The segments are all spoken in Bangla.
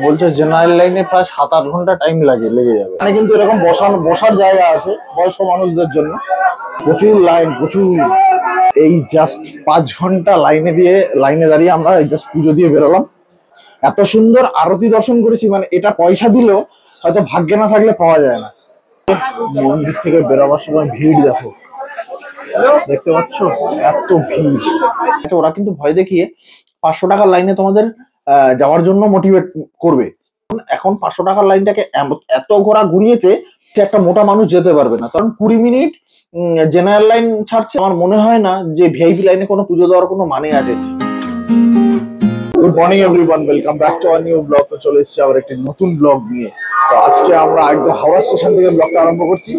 বলছে জেনারেল লাইনে প্রায় 7-8 ঘন্টা টাইম লেগে যাবে। মানে কিন্তু এরকম বসার জায়গা আছে বয়স্ক মানুষদের জন্য। প্রচুর লাইন, প্রচুর। এই জাস্ট 5 ঘন্টা লাইনে দাঁড়িয়ে আমরা জাস্ট পুজো দিয়ে বেরোলাম। এত সুন্দর আরতি দর্শন করেছি, মানে এটা পয়সা দিলেও হয়তো ভাগ্যে না থাকলে পাওয়া যায় না। মন্দির থেকে বেরোবার সময় ভিড় দেখো, দেখতে পাচ্ছ এত ভিড়। ওরা কিন্তু ভয় দেখিয়ে 500 টাকার লাইনে তোমাদের যাওয়ার জন্য মোটিভেট করবে। এখন 500 টাকার লাইনটাকে এত ঘোরা ঘুরিয়েছে যে একটা মোটা মানুষ যেতে পারবে না, কারণ 20 মিনিট জেনারেল লাইন ছাড়ছে। আমার মনে হয় না যে ভিআইপি লাইনে কোনো পুজো দেওয়ার কোনো মানে আছে। Good morning everyone, welcome back to our new blog. তো চলে এসেছি আবার একটি নতুন ব্লগ নিয়ে। তো আজকে আমরা একদম হাওড়া স্টেশন থেকে ব্লগটা আরম্ভ করছি।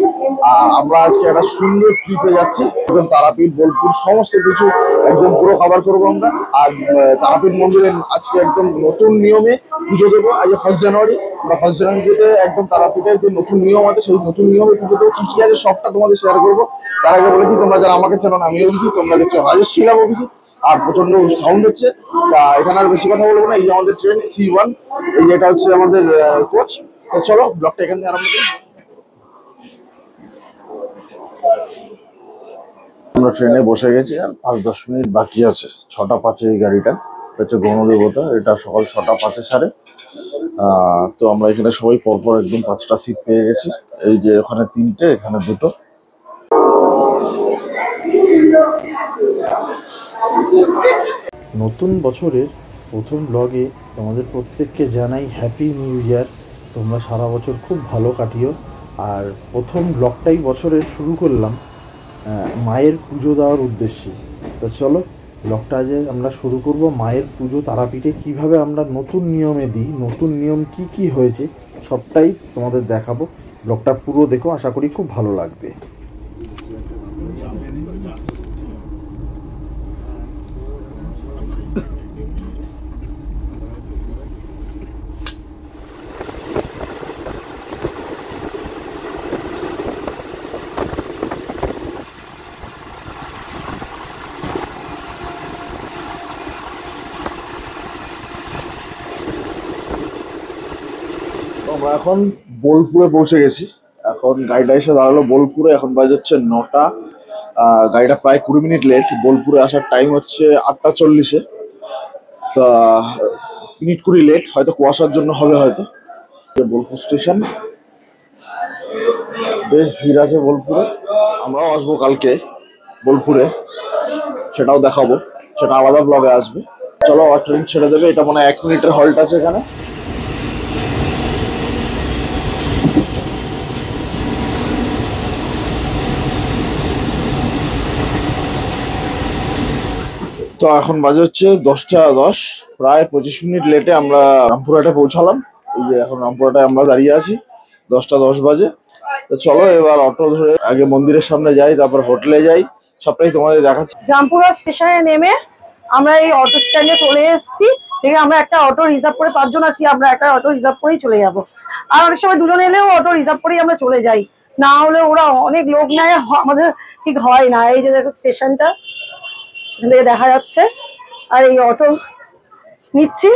আর আমরা আজকে একটা সুন্দর ট্রিপে যাচ্ছি, একদম তারাপীঠ, বোলপুর সমস্ত কিছু একদম পুরো কভার করবো আমরা। আর তারাপীঠ মন্দিরে আজকে একদম নতুন নিয়মে পুজো দেবো। আজ 1 জানুয়ারি, আমরা 1 জানুয়ারিতে একদম তারাপীঠের যে নতুন নিয়ম আছে সেই নতুন নিয়মে পুজো দেবো। কি কি আছে সবটা তোমাদের শেয়ার করবো। তার আগে বলে দিই, তোমরা যারা আমাকে চেনো না, আমি অভিজিৎ, তোমরা দেখছো রাজশ্রী লাভ অভিজিৎ। আর প্রচন্ড সাউন্ড হচ্ছে, এখানে আর বেশি কথা বলবো না। এই আমাদের ট্রেন C1, এই যেটা হচ্ছে আমাদের কোচ। তো চলো ব্লগটা এখান থেকে আরম্ভ করি। আমরা ট্রেনে বসে গেছি, আর 5-10 মিনিট বাকি আছে। 6টা 5-এ এই গাড়িটা হচ্ছে গণদেবতা, এটা সকাল 6টা 5-এ ছাড়ে। তো আমরা এখানে সবাই পরপর একদম 5টা সিট পেয়ে গেছি। এই যে ওখানে 3টে, এখানে 2টো। নতুন বছরের প্রথম ব্লগে তোমাদের প্রত্যেককে জানাই হ্যাপি নিউ ইয়ার। তোমরা সারা বছর খুব ভালো কাটিও। আর প্রথম ব্লগটাই বছরের শুরু করলাম মায়ের পুজো দেওয়ার উদ্দেশ্যে। তো চলো ব্লগটা আজ আমরা শুরু করব মায়ের পুজো তারাপীঠে কিভাবে আমরা নতুন নিয়মে দিই, নতুন নিয়ম কি কি হয়েছে সবটাই তোমাদের দেখাবো। ব্লগটা পুরো দেখো, আশা করি খুব ভালো লাগবে। আমরা এখন বোলপুরে পৌঁছে গেছি। এখন গাড়িটা এসে দাঁড়ালো বোলপুরে। এখন বাজে হচ্ছে 9টা। গাড়িটা প্রায় 20 মিনিট লেট। বোলপুরে আসার টাইম হচ্ছে 8টা 40-এ। তা মিনিট 20 লেট, হয়তো কুয়াশার জন্য হবে হয়তো। বোলপুর স্টেশন, বেশ ভিড় আছে বোলপুরে। আমরাও আসবো কালকে বোলপুরে, সেটাও দেখাবো, সেটা আলাদা ব্লগে আসবে। চলো, আর ট্রেন ছেড়ে দেবে। এটা মনে হয় 1 মিনিটের হল্ট আছে এখানে। তো এখন বাজে হচ্ছে 10টা 10, প্রায় 25 মিনিট লেটে আমরা রামপুরহাটে পৌঁছালাম। এই যে এখন রামপুরহাটে আমরা দাঁড়িয়ে আছি, 10টা 10 বাজে। তো চলো এবার অটো ধরে আগে মন্দিরের সামনে যাই, তারপর হোটেলে যাই, সবটাই তোমাদের দেখাচ্ছি। রামপুরহাট স্টেশনে নেমে আমরা এই অটো স্ট্যান্ডে চলে এসেছি। দেখে আমরা একটা অটো রিজার্ভ করে, 5 জন আছি, আমরা একটা অটো রিজার্ভ করেই চলে যাব। আর অনেক সময় 2 জন এলেও অটো রিজার্ভ করেই আমরা চলে যাই, না হলে ওরা অনেক লোক নেয়, আমাদের ঠিক হয় না। এই যে দেখো স্টেশনটা এখান থেকে দেখা যাচ্ছে, আর এই অটো নিচ্ছি।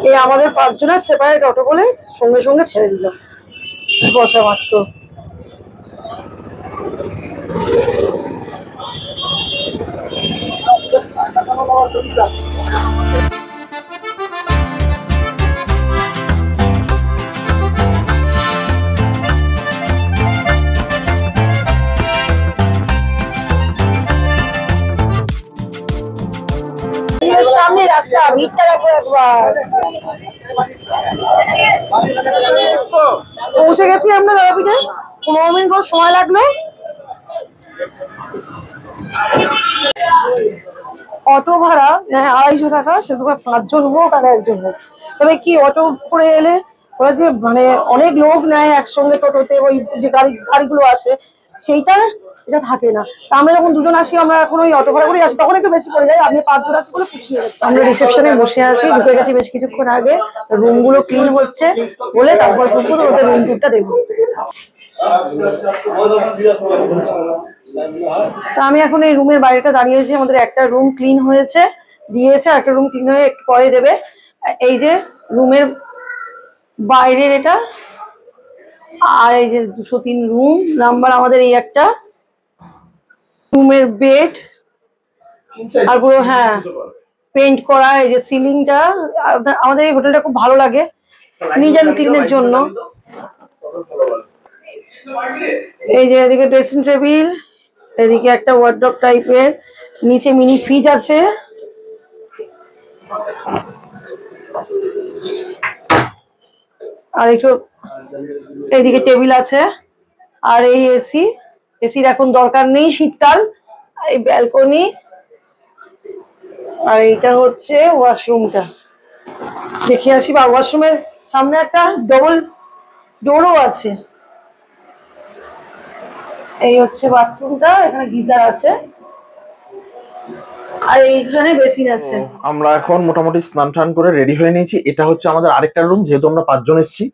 এই আমাদের 5 জনের সেপারেট অটো বলে সঙ্গে সঙ্গে ছেড়ে দিল, বসা মাত্র। সামনে রাস্তা, ভিড়টা রাখো একবার। পৌঁছে গেছি আমরা তারাপীঠে, 15 মিনিট পর সময় লাগলো। অটো ভাড়া 250 টাকা, সে তোমার 5 জন হোক আর 1 জন হোক। তবে কি অটো করে এলে ওরা যে মানে অনেক লোক নেয় একসঙ্গে টোটোতে, ওই যে গাড়িগুলো আসে, সেইটা এটা থাকে না। আমরা যখন 2 জন আসি, আমরা এখন ওই অটো ভাড়া করে আসি, তখন একটু বেশি পড়ে যায়। আপনি 5 জন আছি বলে পুষিয়ে গেছে। আমরা রিসেপশনে বসে আছি, ঢুকে গেছি বেশ কিছুক্ষণ আগে। রুম গুলো ক্লিন হচ্ছে বলে তারপর ওদের রুম টুরটা দেখবো। তা আমি এখন এই রুমের বাইরেটা দাঁড়িয়েছি। আমাদের একটা রুম ক্লিন হয়েছে, দিয়েছে, একটা রুম ক্লিন হয়ে একটু পরে দেবে। এই যে রুমের বাইরের এটা, আর এই যে 203 রুম নাম্বার আমাদের, এই একটা রুমের বেড, আর পুরো হ্যাঁ পেইন্ট করা। এই যে সিলিংটা, আমাদের এই হোটেলটা খুব ভালো লাগে নিট অ্যান্ড ক্লিনের জন্য। এই যে এদিকে ড্রেসিং টেবিল, এদিকে একটা ওয়ার্ডরোব টাইপের, নিচে মিনি ফ্রিজ আছে, আর একটু এইদিকে টেবিল আছে, আর এই এসি, এসির এখন দরকার নেই শীতকাল। এই ব্যালকনি, আর এইটা হচ্ছে ওয়াশরুমটা। দেখে আসি, বা ওয়াশরুমের সামনে একটা ডবল ডোরও আছে। এই হচ্ছে বাথরুমটা, এখানে গিজার আছে, আর এইখানে বেসিন আছে। আমরা এখন মোটামুটি স্নান টান করে রেডি হয়ে নিয়েছি। এটা হচ্ছে আমাদের আরেকটা রুম, যেহেতু আমরা 5 জন এসেছি।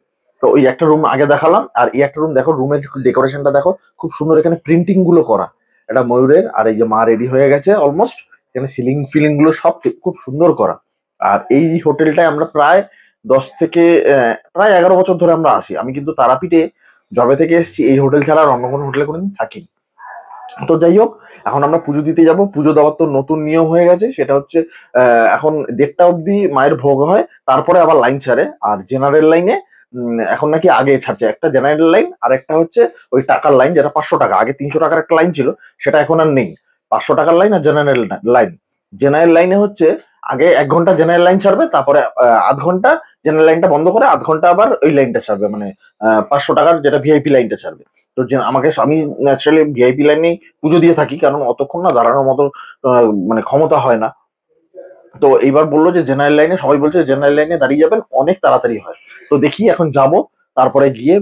তো ওই একটা রুম আগে দেখালাম, আর এই একটা রুম দেখো, রুমের ডেকোরেশনটা দেখো, খুব সুন্দর। এখানে প্রিন্টিং গুলো করা, এটা ময়ূরের। আর এই যে মা রেডি হয়ে গেছে অলমোস্ট। এখানে সিলিং ফিলিং গুলো সব খুব সুন্দর করা। আর এই হোটেলটায় আমরা প্রায় 10 থেকে প্রায় 11 বছর ধরে আমরা আসি। আমি কিন্তু তারাপীঠে জবে থেকে এসেছি, এই হোটেল ছাড়া আর অন্য কোনো হোটেলে কোনোদিন থাকিনি। তো যাই হোক, এখন আমরা পুজো দিতে যাব। পুজো দেওয়ার তো নতুন নিয়ম হয়ে গেছে, সেটা হচ্ছে এখন 1:30 অব্দি মায়ের ভোগ হয়, তারপরে আবার লাইন ছাড়ে। আর জেনারেল লাইনে এখন নাকি আগে ছাড়ছে, একটা জেনারেল লাইন আর একটা হচ্ছে ওই টাকার লাইন, যেটা 500 টাকা। আগে 300 টাকার একটা লাইন ছিল, সেটা এখন আর নেই। 500 টাকার লাইন আর জেনারেল লাইন। জেনারেল লাইনে হচ্ছে আগে 1 ঘন্টা জেনারেল লাইন ছাড়বে, তারপরে আধ ঘন্টা জেনারেল লাইনটা বন্ধ করে আধ ঘন্টা আবার ওই লাইনটা ছাড়বে, মানে 500 টাকার যেটা ভিআইপি লাইনটা ছাড়বে। তো আমি ন্যাচারালি ভিআইপি লাইনেই পুজো দিয়ে থাকি, কারণ অতক্ষণ না দাঁড়ানোর মতো মানে ক্ষমতা হয় না। তো এইবার বললো যে জেনারেল লাইনে, সবাই বলছে জেনারেল লাইনে দাঁড়িয়ে যাবেন, অনেক তাড়াতাড়ি হয়। তো দেখি এখন যাব, তারপরে গিয়ে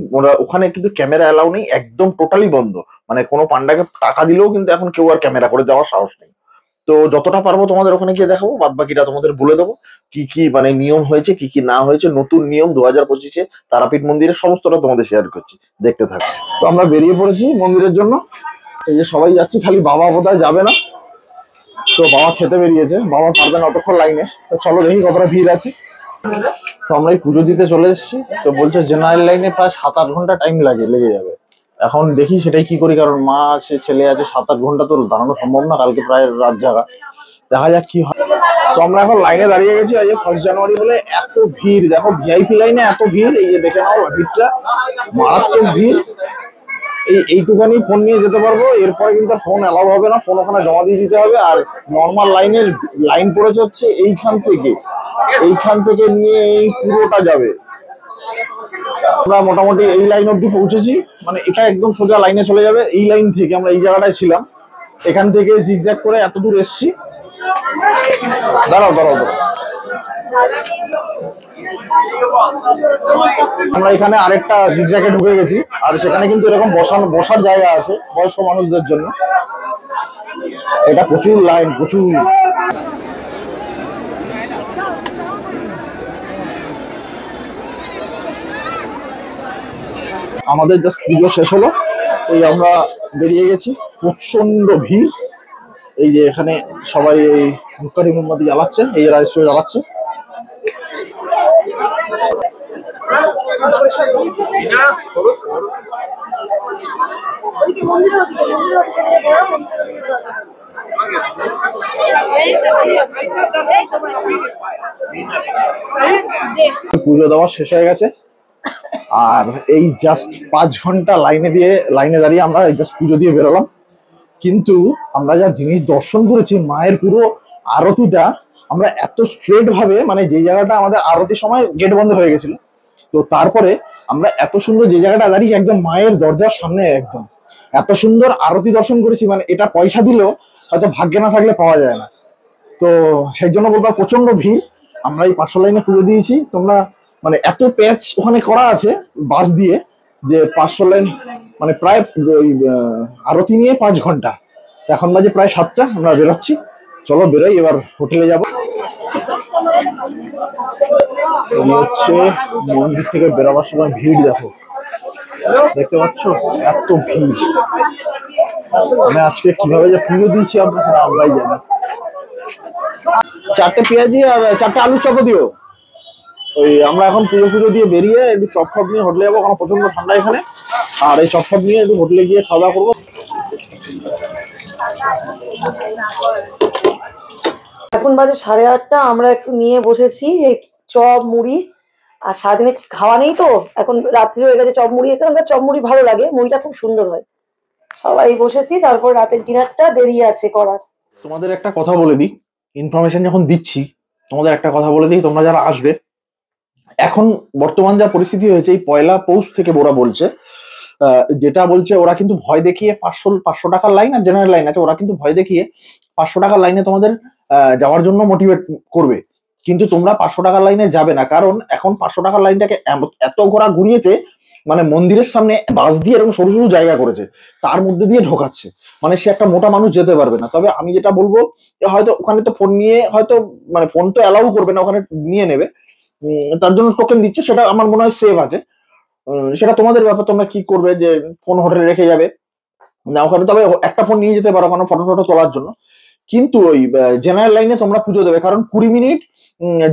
ওখানে কিন্তু ক্যামেরা অ্যালাউ নেই, একদম টোটালি বন্ধ। মানে কোনো পান্ডাকে টাকা দিলেও কিন্তু এখন কেউ আর ক্যামেরা করে দেওয়ার সাহস নেই। তো যতটা পারবো তোমাদের ওখানে গিয়ে দেখাবো, বাদ বাকিটা তোমাদের বলে দেবো কি কি মানে নিয়ম হয়েছে, কি কি না হয়েছে, নতুন নিয়ম 2025-এ তারাপীঠ মন্দিরের সমস্তটা তোমাদের শেয়ার করছি, দেখতে থাকো। তো আমরা বেরিয়ে পড়েছি মন্দিরের জন্য। এই যে সবাই যাচ্ছি, খালি বাবা বোধহয় যাবে না। তো বাবা খেতে বেরিয়েছে, বাবা পারবে না অতক্ষণ লাইনে। তো চলো দেখি কতটা ভিড় আছে। তো আমরা এই পুজো দিতে চলে এসেছি। তো বলছে জেনারেল লাইনে প্রায় 7-8 ঘন্টা টাইম লেগে যাবে। এখন দেখি সেটাই কি করি, কারণ মা আছে, ছেলে আছে, 7-8 ঘন্টা তো দাঁড়ানো সম্ভব না, কালকে প্রায় রাত জাগা। দেখা যাক কি হয়। তো আমরা এখন লাইনে দাঁড়িয়ে গেছি। আজ 1 জানুয়ারি বলে এত ভিড়, দেখো ভিআইপি লাইনে এত ভিড়। এই যে দেখে নাও ভিড়টা, মারাত্মক ভিড়। এইটুখানি ফোন নিয়ে যেতে পারবো, এরপরে কিন্তু আর ফোন অ্যালাউ হবে না, ফোন ওখানে জমা দিয়ে দিতে হবে। আর নর্মাল লাইন পড়েছে হচ্ছে এইখান থেকে নিয়ে এই পুরোটা যাবে। আমরা মোটামুটি এই লাইন অব্দি পৌঁছেছি, মানে এটা একদম সোজা লাইনে চলে যাবে। এই লাইন থেকে আমরা এই জায়গাটায় ছিলাম, এখান থেকে জিগজ্যাগ করে এত দূর এসছি। দাঁড়াও। আমরা এখানে আরেকটা জিগজ্যাগে ঢুকে গেছি, আর সেখানে কিন্তু এরকম বসার জায়গা আছে বয়স্ক মানুষদের জন্য। এটা প্রচুর লাইন, প্রচুর। আমাদের জাস্ট পুজো শেষ হলো, এই আমরা বেরিয়ে গেছি। প্রচন্ড ভিড়। এই যে এখানে সবাই এই ধূপকাঠি মোমবাতি জ্বালাচ্ছে, এই রাইস্ট্রো জ্বালাচ্ছে। পুজো দেওয়া শেষ হয়ে গেছে, আর এই জাস্ট 5 ঘন্টা লাইনে দাঁড়িয়ে আমরা জাস্ট পুজো দিয়ে বেরোলাম। কিন্তু আমরা যা জিনিস দর্শন করেছি, মায়ের পুরো আরতিটা আমরা এত স্ট্রেট ভাবে, মানে যে জায়গাটা আমাদের আরতির সময় গেট বন্ধ হয়ে গেছিল, তো তারপরে আমরা এত সুন্দর যে জায়গাটা দাঁড়িয়ে একদম মায়ের দরজার সামনে, একদম এত সুন্দর আরতি দর্শন করেছি। মানে এটা পয়সা দিলেও হয়তো ভাগ্যে না থাকলে পাওয়া যায় না। তো সেই জন্য বলবো প্রচন্ড ভিড়। আমরা এই 500 লাইনে পুজো দিয়েছি। তোমরা মানে এত প্যাচ ওখানে করা আছে বাস দিয়ে, যে 500 লাইন মানে প্রায় আরতি নিয়ে 5 ঘন্টা। এখন বাজে প্রায় 7টা, আমরা বেরোচ্ছি। চলো বেরোই, এবার হোটেলে যাবো। হচ্ছে মন্দির থেকে বেরোবার সময় ভিড় দেখো, দেখতে পাচ্ছ এত ভিড়। মানে আজকে কিভাবে যে পুজো দিয়েছি আমরা আমরাই জানি। 4টে পেঁয়াজি আর 4টে আলু চপ দিও। ওই আমরা এখন পুজো দিয়ে বেরিয়ে একটু চপ ফপ নিয়ে হোটেলে যাবো, কারণ প্রচন্ড ঠান্ডা এখানে। আর এই চপ ফপ নিয়ে একটু হোটেলে গিয়ে খাওয়া দাওয়া করবো। এখন বাজে 8:30, আমরা একটু নিয়ে বসেছি এই চপ মুড়ি। আর সারাদিনে খাওয়া নেই তো, এখন রাত্রি হয়ে গেছে, চপ মুড়ি এখানকার চপ মুড়ি ভালো লাগে, মুড়িটা খুব সুন্দর হয়। সবাই বসেছি, তারপর রাতের ডিনারটা দেরি আছে করার। তোমাদের একটা কথা বলে দিই, ইনফরমেশন যখন দিচ্ছি তোমাদের একটা কথা বলে দিই, তোমরা যারা আসবে, এখন বর্তমান যা পরিস্থিতি হয়েছে, এই 1লা পৌষ থেকে ওরা বলছে, যেটা বলছে ওরা কিন্তু ভয় দেখিয়ে 500 টাকার লাইন আর জেনারেল লাইন আছে, ওরা কিন্তু ভয় দেখিয়ে 500 টাকার লাইনে তোমাদের যাওয়ার জন্য মোটিভেট করবে। কিন্তু তোমরা 500 টাকার লাইনে যাবে না, কারণ এখন 500 টাকার লাইনটাকে এত ঘোরা ঘুরিয়েছে, মানে মন্দিরের সামনে বাস দিয়ে এরকম সরু সরু জায়গা করেছে, তার মধ্যে দিয়ে ঢোকাচ্ছে, মানে সে একটা মোটা মানুষ যেতে পারবে না। তবে আমি যেটা বলবো, হয়তো ওখানে তো ফোন নিয়ে হয়তো, মানে ফোন তো অ্যালাউ করবে না, ওখানে নিয়ে নেবে, তার জন্য টোকেন দিচ্ছে, সেটা আমার মনে হয় সেভ আছে। সেটা তোমাদের ব্যাপার, তোমরা কি করবে, যে ফোন হোটেলে রেখে যাবে না ওখানে, তবে একটা ফোন নিয়ে যেতে পারো কারণ ফটো টটো তোলার জন্য। কিন্তু ওই জেনারেল লাইনে তোমরা পুজো দেবে, কারণ 20 মিনিট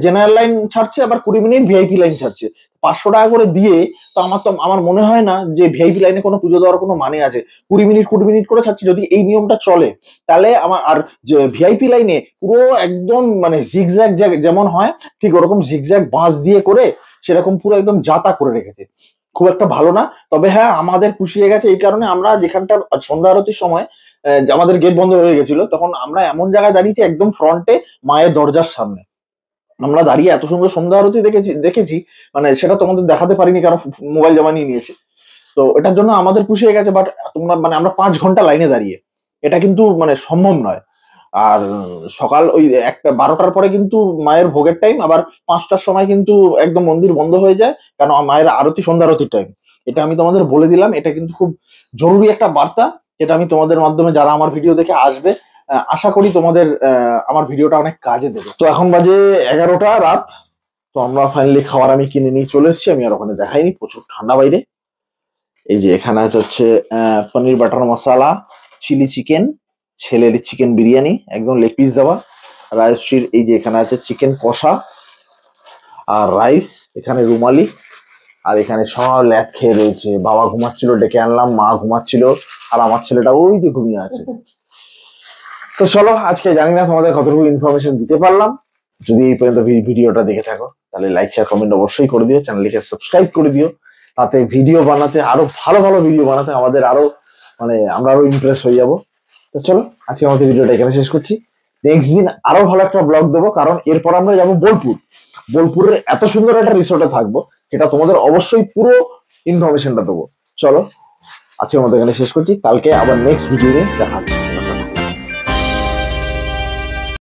জেনারেল লাইন ছাড়ছে, আবার 20 মিনিট ভিআইপি লাইন ছাড়ছে। 500 টাকা করে দিয়ে তো আমার মনে হয় না যে ভিআইপি লাইনে কোনো পুজো দেওয়ার কোনো মানে আছে। 20 মিনিট করে ছাড়ছে, যদি এই নিয়মটা চলে তাহলে আমার আর যে ভিআইপি লাইনে পুরো একদম মানে জিগজ্যাগ যেমন হয় ঠিক ওরকম জিগজ্যাগ বাঁশ দিয়ে করে সেরকম পুরো একদম জাতা করে রেখেছে, খুব একটা ভালো না। তবে হ্যাঁ, আমাদের খুশি হয়ে গেছে এই কারণে, আমরা যেখানটা সন্ধ্যা আরতির সময় আমাদের গেট বন্ধ হয়ে গেছিল, তখন আমরা এমন জায়গায় দাঁড়িয়েছি একদম ফ্রন্টে মায়ের দরজার সামনে আমরা দাঁড়িয়ে এত সুন্দর সন্ধ্যা আরতি দেখেছি, মানে সেটা তোমাদের দেখাতে পারিনি কারণ মোবাইল জমা নিয়ে নিয়েছে। তো এটার জন্য আমাদের খুশি হয়ে গেছে, বাট তোমরা মানে আমরা 5 ঘন্টা লাইনে দাঁড়িয়ে, এটা কিন্তু মানে সম্ভব নয়। আর সকাল ওই 12টার পরে কিন্তু মায়ের ভোগের টাইম, আবার 5টার সময় কিন্তু একদম মন্দির বন্ধ হয়ে যায়, কারণ মায়ের আরতি সন্ধ্যা আরতির টাইম। এটা আমি তোমাদের বলে দিলাম, এটা কিন্তু খুব জরুরি একটা বার্তা, যেটা আমি তোমাদের মাধ্যমে যারা আমার ভিডিও দেখে আসবে, আশা করি তোমাদের আমার ভিডিওটা অনেক কাজে দেবে। তো এখন বাজে 11টা রাত, তো আমরা ফাইনালি খাবার আমি কিনে নিয়ে চলে এসেছি, আমি আর ওখানে দেখাইনি, প্রচুর ঠান্ডা বাইরে। এই যে এখানে আছে হচ্ছে পনির বাটার মশলা, চিলি চিকেন, ছেলের চিকেন বিরিয়ানি একদম লেগ পিস দেওয়া, রাজশ্রীর এই যে এখানে আছে চিকেন কষা আর রাইস, এখানে রুমালি, আর এখানে সব ল্যাদ খেয়ে রয়েছে। বাবা ঘুমাচ্ছিল, ডেকে আনলাম, মা ঘুমাচ্ছিল, আর আমার ছেলেটা ওই যে ঘুমিয়ে আছে। তো চলো, আজকে জানি না তোমাদের কতটুকু ইনফরমেশন দিতে পারলাম। যদি এই পর্যন্ত ভিডিওটা দেখে থাকো তাহলে লাইক শেয়ার কমেন্ট অবশ্যই করে দিও, চ্যানেলটিকে সাবস্ক্রাইব করে দিও, তাতে ভিডিও বানাতে আরো ভালো ভালো ভিডিও বানাতে আমাদের আরো মানে আমরা আরো ইমপ্রেস হয়ে যাবো। তো চলো, আজকে আমাদের ভিডিওটা এখানে শেষ করছি। নেক্সট দিন আরো ভালো একটা ব্লগ দেবো, কারণ এরপর আমরা যাবো বোলপুরের এত সুন্দর একটা রিসোর্টে থাকবো, সেটা তোমাদের অবশ্যই পুরো ইনফরমেশনটা দেবো। চলো, আজকে আমাদের এখানে শেষ করছি, কালকে আবার নেক্সট ভিডিও নিয়ে দেখা হচ্ছে।